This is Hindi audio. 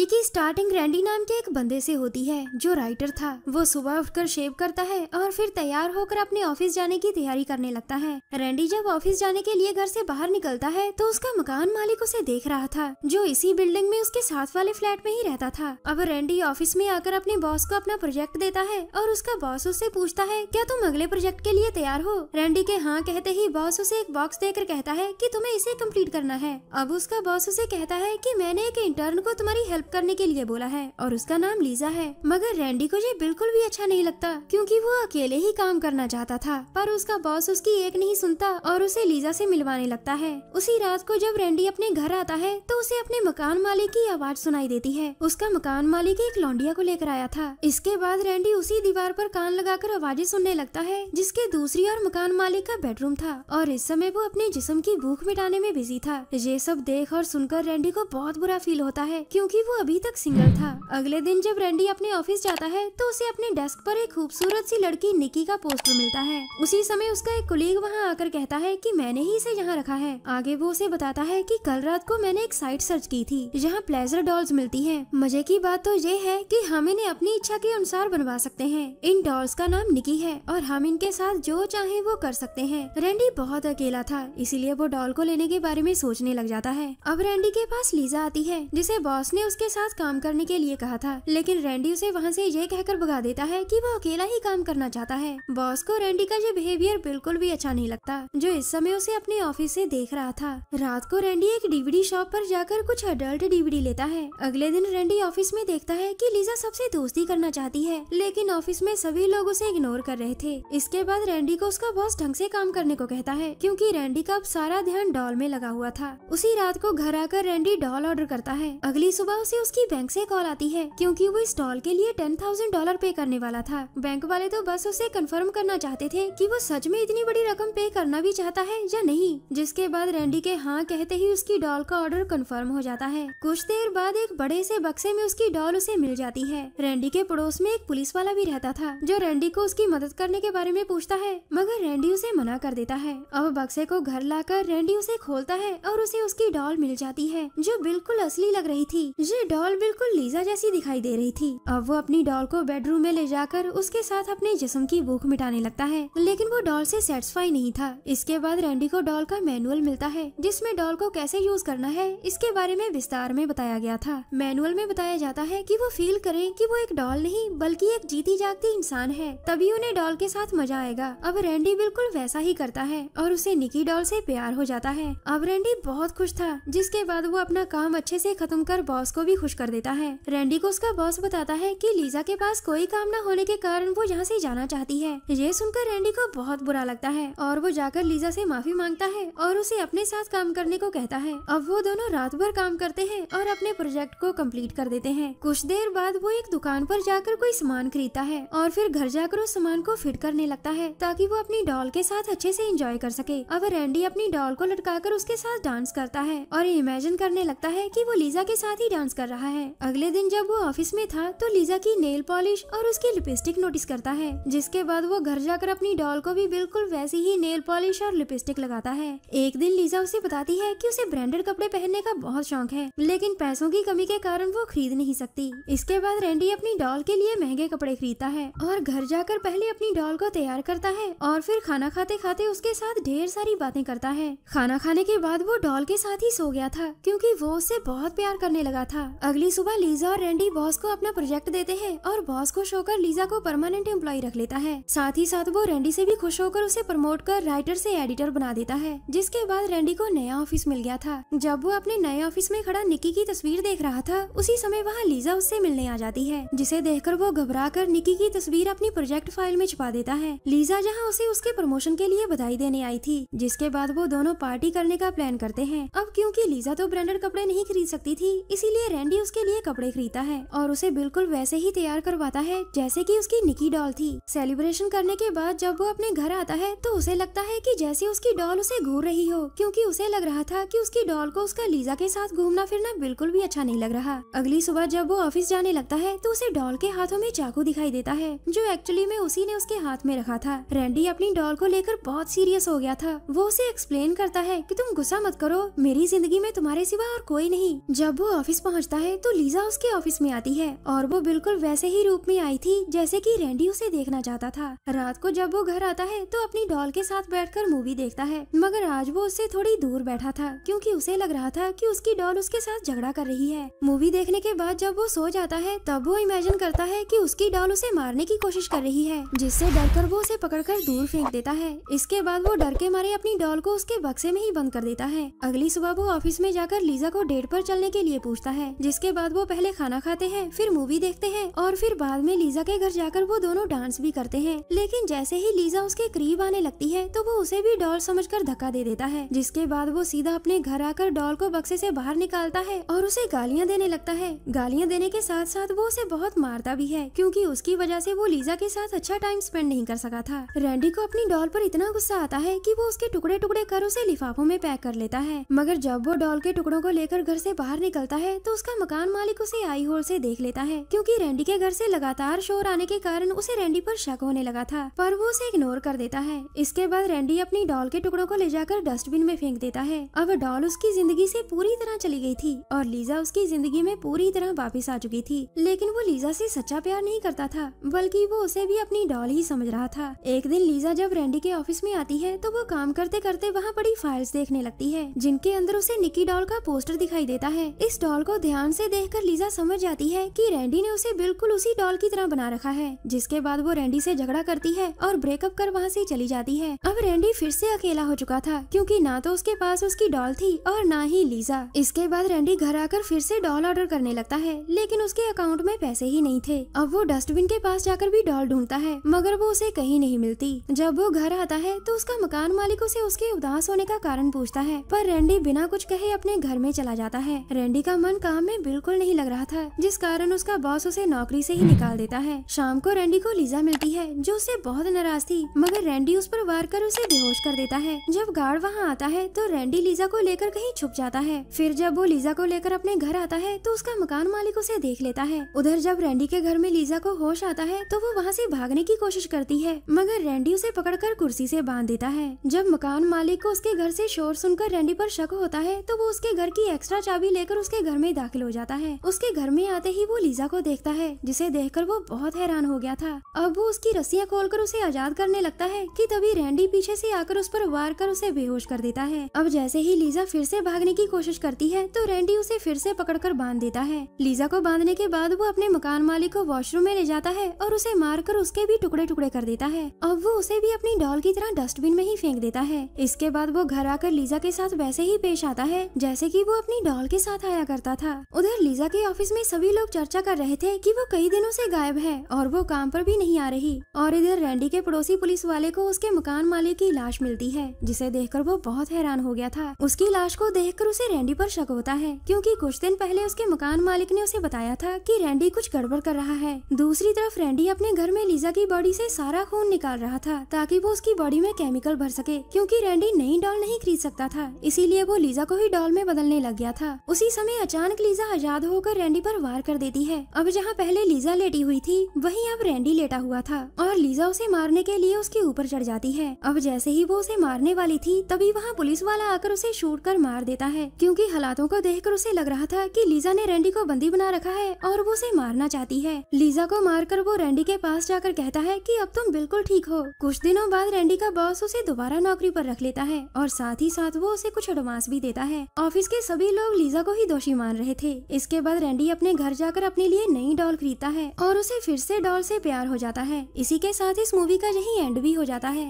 मूवी की स्टार्टिंग रैंडी नाम के एक बंदे से होती है जो राइटर था। वो सुबह उठकर शेव करता है और फिर तैयार होकर अपने ऑफिस जाने की तैयारी करने लगता है। रैंडी जब ऑफिस जाने के लिए घर से बाहर निकलता है तो उसका मकान मालिक उसे देख रहा था, जो इसी बिल्डिंग में उसके साथ वाले फ्लैट में ही रहता था। अब रैंडी ऑफिस में आकर अपने बॉस को अपना प्रोजेक्ट देता है और उसका बॉस उससे पूछता है, क्या तुम अगले प्रोजेक्ट के लिए तैयार हो? रैंडी के हाँ कहते ही बॉस उसे एक बॉक्स देकर कहता है कि तुम्हें इसे कंप्लीट करना है। अब उसका बॉस उसे कहता है कि मैंने एक इंटर्न को तुम्हारी हेल्प करने के लिए बोला है और उसका नाम लीजा है। मगर रैंडी को ये बिल्कुल भी अच्छा नहीं लगता क्योंकि वो अकेले ही काम करना चाहता था, पर उसका बॉस उसकी एक नहीं सुनता और उसे लीजा से मिलवाने लगता है। उसी रात को जब रैंडी अपने घर आता है तो उसे अपने मकान मालिक की आवाज सुनाई देती है। उसका मकान मालिक एक लौंडिया को लेकर आया था। इसके बाद रैंडी उसी दीवार पर कान लगाकर आवाजें सुनने लगता है जिसके दूसरी ओर मकान मालिक का बेडरूम था और इस समय वो अपने जिस्म की भूख मिटाने में बिजी था। ये सब देख और सुनकर रैंडी को बहुत बुरा फील होता है क्योंकि वो अभी तक सिंगल था। अगले दिन जब रैंडी अपने ऑफिस जाता है तो उसे अपने डेस्क पर एक खूबसूरत सी लड़की निकी का पोस्टर मिलता है। उसी समय उसका एक कोलीग वहाँ आकर कहता है कि मैंने ही इसे यहाँ रखा है। आगे वो उसे बताता है कि कल रात को मैंने एक साइट सर्च की थी जहाँ प्लेजर डॉल्स मिलती हैं। मजे की बात तो ये है कि हम इन्हें अपनी इच्छा के अनुसार बनवा सकते हैं। इन डॉल्स का नाम निकी है और हम इनके साथ जो चाहे वो कर सकते हैं। रैंडी बहुत अकेला था, इसीलिए वो डॉल को लेने के बारे में सोचने लग जाता है। अब रैंडी के पास लीजा आती है जिसे बॉस ने उसके साथ काम करने के लिए कहा था, लेकिन रैंडी उसे वहाँ से ये कहकर भगा देता है कि वो अकेला ही काम करना चाहता है। बॉस को रैंडी का ये बिहेवियर बिल्कुल भी अच्छा नहीं लगता, जो इस समय उसे अपने ऑफिस से देख रहा था। रात को रैंडी एक डीवीडी शॉप पर जाकर कुछ अडल्ट डीवीडी लेता है। अगले दिन रैंडी ऑफिस में देखता है कि लीजा सबसे दोस्ती करना चाहती है, लेकिन ऑफिस में सभी लोग उसे इग्नोर कर रहे थे। इसके बाद रैंडी को उसका बॉस ढंग से काम करने को कहता है क्योंकि रैंडी का अब सारा ध्यान डॉल में लगा हुआ था। उसी रात को घर आकर रैंडी डॉल ऑर्डर करता है। अगली सुबह उसे उसकी बैंक से कॉल आती है क्योंकि वो इस डॉल के लिए $10,000 पे करने वाला था। बैंक वाले तो बस उसे कंफर्म करना चाहते थे कि वो सच में इतनी बड़ी रकम पे करना भी चाहता है या नहीं। जिसके बाद रैंडी के हाँ कहते ही उसकी डॉल का ऑर्डर कंफर्म हो जाता है। कुछ देर बाद एक बड़े से बक्से में उसकी डॉल उसे मिल जाती है। रैंडी के पड़ोस में एक पुलिस वाला भी रहता था जो रैंडी को उसकी मदद करने के बारे में पूछता है, मगर रैंडी उसे मना कर देता है। अब बक्से को घर लाकर रैंडी उसे खोलता है और उसे उसकी डॉल मिल जाती है जो बिल्कुल असली लग रही थी। ये डॉल बिल्कुल लीजा जैसी दिखाई दे रही थी। अब वो अपनी डॉल को बेडरूम में ले जाकर उसके साथ अपने जिस्म की भूख मिटाने लगता है, लेकिन वो डॉल से सेटिस्फाई नहीं था। इसके बाद रैंडी को डॉल का मैनुअल मिलता है जिसमें डॉल को कैसे यूज करना है इसके बारे में विस्तार में बताया गया था। मैनुअल में बताया जाता है कि वो फील करे कि वो एक डॉल नहीं बल्कि एक जीती जागती इंसान है, तभी उन्हें डॉल के साथ मजा आएगा। अब रैंडी बिल्कुल वैसा ही करता है और उसे निकी डॉल से प्यार हो जाता है। अब रैंडी बहुत खुश था, जिसके बाद वो अपना काम अच्छे से खत्म कर बॉस को भी खुश कर देता है। रैंडी को उसका बॉस बताता है कि लीजा के पास कोई काम न होने के कारण वो यहाँ से जाना चाहती है। ये सुनकर रैंडी को बहुत बुरा लगता है और वो जाकर लीजा से माफी मांगता है और उसे अपने साथ काम करने को कहता है। अब वो दोनों रात भर काम करते हैं और अपने प्रोजेक्ट को कंप्लीट कर देते हैं। कुछ देर बाद वो एक दुकान पर जाकर कोई सामान खरीदता है और फिर घर जाकर उस सामान को फिट करने लगता है ताकि वो अपनी डॉल के साथ अच्छे से एंजॉय कर सके। अब रैंडी अपनी डॉल को लटकाकर उसके साथ डांस करता है और इमेजिन करने लगता है कि वो लीजा के साथ ही डांस कर रहा है। अगले दिन जब वो ऑफिस में था तो लीजा की नेल पॉलिश और उसकी लिपस्टिक नोटिस करता है, जिसके बाद वो घर जाकर अपनी डॉल को भी बिल्कुल वैसी ही नेल पॉलिश और लिपस्टिक लगाता है। एक दिन लीजा उसे बताती है कि उसे ब्रांडेड कपड़े पहनने का बहुत शौक है, लेकिन पैसों की कमी के कारण वो खरीद नहीं सकती। इसके बाद रैंडी अपनी डॉल के लिए महंगे कपड़े खरीदता है और घर जाकर पहले अपनी डॉल को तैयार करता है और फिर खाना खाते खाते उसके साथ ढेर सारी बातें करता है। खाना खाने के बाद वो डॉल के साथ ही सो गया था क्योंकि वो उससे बहुत प्यार करने लगा था। अगली सुबह लीजा और रैंडी बॉस को अपना प्रोजेक्ट देते हैं और बॉस खुश होकर लीजा को परमानेंट एम्प्लॉय रख लेता है। साथ ही साथ वो रैंडी से भी खुश होकर उसे प्रमोट कर राइटर से एडिटर बना देता है। जिसके बाद रैंडी को नया ऑफिस मिल गया था। जब वो अपने नए ऑफिस में खड़ा निकी की तस्वीर देख रहा था उसी समय वहाँ लीजा उससे मिलने आ जाती है, जिसे देखकर वो घबरा कर निकी की तस्वीर अपनी प्रोजेक्ट फाइल में छुपा देता है। लीजा जहाँ उसे उसके प्रमोशन के लिए बधाई देने आई थी। जिसके बाद वो दोनों पार्टी करने का प्लान करते हैं। अब क्योंकि लीजा तो ब्रांडेड कपड़े नहीं खरीद सकती थी, इसीलिए रैंडी उसके लिए कपड़े खरीदता है और उसे बिल्कुल वैसे ही तैयार करवाता है जैसे कि उसकी निकी डॉल थी। सेलिब्रेशन करने के बाद जब वो अपने घर आता है तो उसे लगता है कि जैसे उसकी डॉल उसे घूर रही हो, क्योंकि उसे लग रहा था कि उसकी डॉल को उसका लीजा के साथ घूमना फिरना बिल्कुल भी अच्छा नहीं लग रहा। अगली सुबह जब वो ऑफिस जाने लगता है तो उसे डॉल के हाथों में चाकू दिखाई देता है, जो एक्चुअली में उसी ने उसके हाथ में रखा था। रैंडी अपनी डॉल को लेकर बहुत सीरियस हो गया था। वो उसे एक्सप्लेन करता है कि तुम गुस्सा मत करो, मेरी जिंदगी में तुम्हारे सिवा और कोई नहीं। जब वो ऑफिस पहुंचता पूछता है तो लीजा उसके ऑफिस में आती है और वो बिल्कुल वैसे ही रूप में आई थी जैसे कि रैंडी उसे देखना चाहता था। रात को जब वो घर आता है तो अपनी डॉल के साथ बैठकर मूवी देखता है, मगर आज वो उससे थोड़ी दूर बैठा था क्योंकि उसे लग रहा था कि उसकी डॉल उसके साथ झगड़ा कर रही है। मूवी देखने के बाद जब वो सो जाता है तब वो इमेजिन करता है कि उसकी डॉल उसे मारने की कोशिश कर रही है, जिससे डरकर वो उसे पकड़कर दूर फेंक देता है। इसके बाद वो डर के मारे अपनी डॉल को उसके बक्से में ही बंद कर देता है। अगली सुबह वो ऑफिस में जाकर लीजा को डेट पर चलने के लिए पूछता है, जिसके बाद वो पहले खाना खाते हैं, फिर मूवी देखते हैं और फिर बाद में लीजा के घर जाकर वो दोनों डांस भी करते हैं। लेकिन जैसे ही लीजा उसके करीब आने लगती है तो वो उसे भी डॉल समझकर धक्का दे देता है, जिसके बाद वो सीधा अपने घर आकर डॉल को बक्से से बाहर निकालता है और उसे गालियां देने लगता है। गालियां देने के साथ साथ वो उसे बहुत मारता भी है क्योंकि उसकी वजह से वो लीजा के साथ अच्छा टाइम स्पेंड नहीं कर सका था। रैंडी को अपनी डॉल पर इतना गुस्सा आता है कि वो उसके टुकड़े टुकड़े कर उसे लिफाफों में पैक कर लेता है, मगर जब वो डॉल के टुकड़ों को लेकर घर से बाहर निकलता है तो उसका मकान मालिक उसे आई होल से देख लेता है क्योंकि रैंडी के घर से लगातार शोर आने के कारण उसे रैंडी पर शक होने लगा था, पर वो उसे इग्नोर कर देता है। इसके बाद रैंडी अपनी डॉल के टुकड़ों को ले जाकर डस्टबिन में फेंक देता है। अब डॉल उसकी जिंदगी से पूरी तरह चली गई थी और लीजा उसकी जिंदगी में पूरी तरह वापस आ चुकी थी, लेकिन वो लीजा से सच्चा प्यार नहीं करता था बल्कि वो उसे भी अपनी डॉल ही समझ रहा था। एक दिन लीजा जब रैंडी के ऑफिस में आती है तो वो काम करते करते वहाँ पड़ी फाइल्स देखने लगती है, जिनके अंदर उसे निकी डॉल का पोस्टर दिखाई देता है। इस डॉल को ध्यान से देखकर लीजा समझ जाती है कि रैंडी ने उसे बिल्कुल उसी डॉल की तरह बना रखा है। जिसके बाद वो रैंडी से झगड़ा करती है और ब्रेकअप कर वहाँ से चली जाती है। अब रैंडी फिर से अकेला हो चुका था क्योंकि ना तो उसके पास उसकी डॉल थी और ना ही लीजा। इसके बाद रैंडी घर आकर फिर से डॉल ऑर्डर करने लगता है, लेकिन उसके अकाउंट में पैसे ही नहीं थे। अब वो डस्टबिन के पास जाकर भी डॉल ढूंढता है, मगर वो उसे कहीं नहीं मिलती। जब वो घर आता है तो उसका मकान मालिक उसे उसके उदास होने का कारण पूछता है, पर रैंडी बिना कुछ कहे अपने घर में चला जाता है। रैंडी का मन काम में बिल्कुल नहीं लग रहा था, जिस कारण उसका बॉस उसे नौकरी से ही निकाल देता है। शाम को रैंडी को लीजा मिलती है जो उससे बहुत नाराज थी, मगर रैंडी उस पर वार कर उसे बेहोश कर देता है। जब गार्ड वहाँ आता है तो रैंडी लीजा को लेकर कहीं छुप जाता है। फिर जब वो लीजा को लेकर अपने घर आता है तो उसका मकान मालिक उसे देख लेता है। उधर जब रैंडी के घर में लीजा को होश आता है तो वो वहाँ से भागने की कोशिश करती है, मगर रैंडी उसे पकड़कर कुर्सी से बांध देता है। जब मकान मालिक को उसके घर से शोर सुनकर रैंडी पर शक होता है तो वो उसके घर की एक्स्ट्रा चाबी लेकर उसके घर में दाखिल हो जाता है। उसके घर में आते ही वो लीजा को देखता है, जिसे देखकर वो बहुत हैरान हो गया था। अब वो उसकी रस्सियां खोलकर उसे आजाद करने लगता है कि तभी रैंडी पीछे से आकर उस पर वार कर उसे बेहोश कर देता है। अब जैसे ही लीजा फिर से भागने की कोशिश करती है तो रैंडी उसे फिर से पकड़कर बांध देता है। लीजा को बांधने के बाद वो अपने मकान मालिक को वॉशरूम में ले जाता है और उसे मारकर उसके भी टुकड़े टुकड़े कर देता है। अब वो उसे भी अपनी डॉल की तरह डस्टबिन में ही फेंक देता है। इसके बाद वो घर आकर लीजा के साथ वैसे ही पेश आता है जैसे कि वो अपनी डॉल के साथ आया करता था। उधर लीजा के ऑफिस में सभी लोग चर्चा कर रहे थे कि वो कई दिनों से गायब है और वो काम पर भी नहीं आ रही। और इधर रैंडी के पड़ोसी पुलिस वाले को उसके मकान मालिक की लाश मिलती है, जिसे देखकर वो बहुत हैरान हो गया था। उसकी लाश को देखकर उसे रैंडी पर शक होता है क्योंकि कुछ दिन पहले उसके मकान मालिक ने उसे बताया था कि रैंडी कुछ गड़बड़ कर रहा है। दूसरी तरफ रैंडी अपने घर में लीजा की बॉडी से सारा खून निकाल रहा था ताकि वो उसकी बॉडी में केमिकल भर सके, क्योंकि रैंडी नई डॉल नहीं खरीद सकता था, इसीलिए वो लीजा को ही डॉल में बदलने लग गया था। उसी समय अचानक लीजा आजाद होकर रैंडी पर वार कर देती है। अब जहाँ पहले लीजा लेटी हुई थी वहीं अब रैंडी लेटा हुआ था और लीजा उसे मारने के लिए उसके ऊपर चढ़ जाती है। अब जैसे ही वो उसे मारने वाली थी तभी वहाँ पुलिस वाला आकर उसे शूट कर मार देता है, क्योंकि हालातों को देखकर उसे लग रहा था कि लीजा ने रैंडी को बंदी बना रखा है और वो उसे मारना चाहती है। लीजा को मारकर वो रैंडी के पास जाकर कहता है कि अब तुम बिल्कुल ठीक हो। कुछ दिनों बाद रैंडी का बॉस उसे दोबारा नौकरी पर रख लेता है और साथ ही साथ वो उसे कुछ एडवांस भी देता है। ऑफिस के सभी लोग लीजा को ही दोषी मान रहे थे। इसके बाद रैंडी अपने घर जाकर अपने लिए नई डॉल खरीदता है और उसे फिर से डॉल से प्यार हो जाता है। इसी के साथ इस मूवी का यही एंड भी हो जाता है।